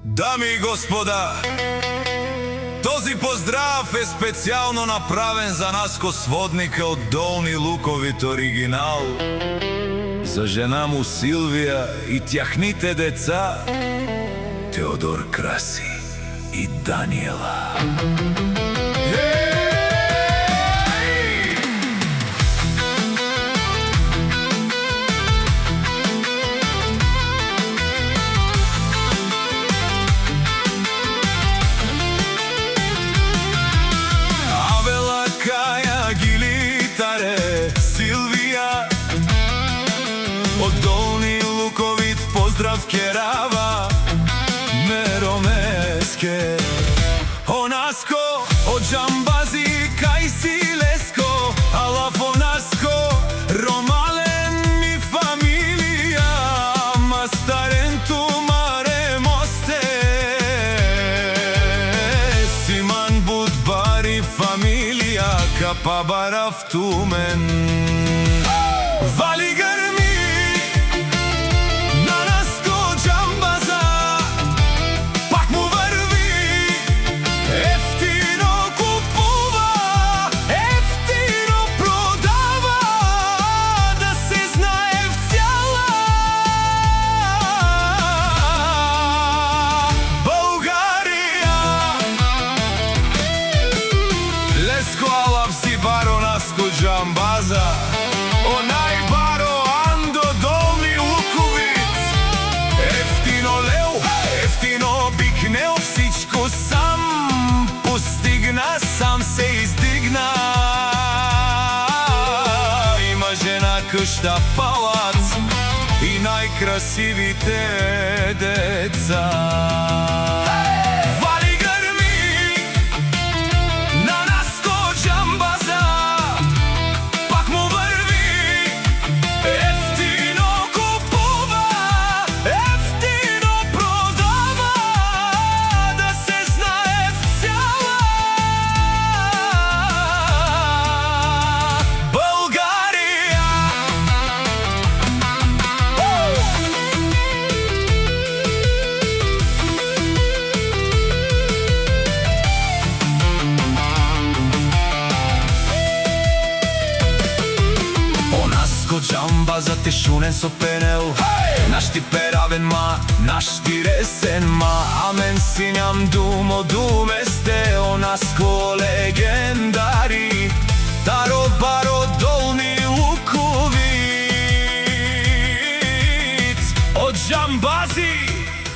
Дами и господа, този поздрав е специјално направен за нас ко сводника од Долни Луковит оригинал, за жена му Силвија и тяхните деца Теодор, Краси и Даниела. Од Долни Луковит поздрав керава Меромеске Онаско од Џамбази кај Силеско Алафонаско Ромален ми фамилија Мастаренту маре мосте Симан Будбари фамилија Капабарав тумен Вали Џамбаза, онај баро Андо Долни Луковит. Ефтино леу, ефтино бикнел, всичко сам постигна, сам се издигна. Има жена, къща, палац и најкрасивите деца. Џамбаза тешунен со пенел, наш ти перавен ма, наш ти ресен ма, амен синјам думо думесте, онаско легендари, таро баро Долни Луковит. Од Џамбази,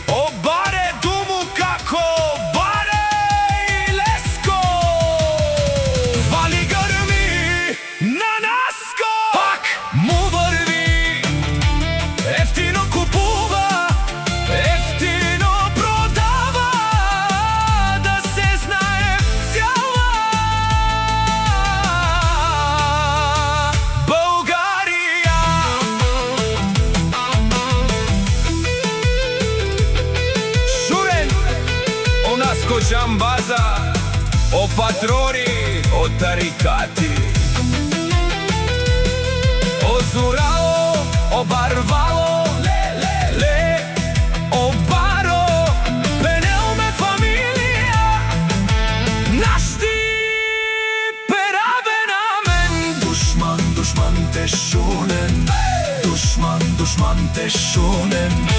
о баре думу како баре и леско, вали грми на наско, пак му върви, ефтино купува, ефтино продава, да се знае цяла Българија. Шурен, онаско Џамбаза, о патрори, о тарикати, Озурало, обарвало, ле, обаро, пенел ме фамилија, наш ти перавен амен. Душман, душман те шунен, душман, душман те шунен.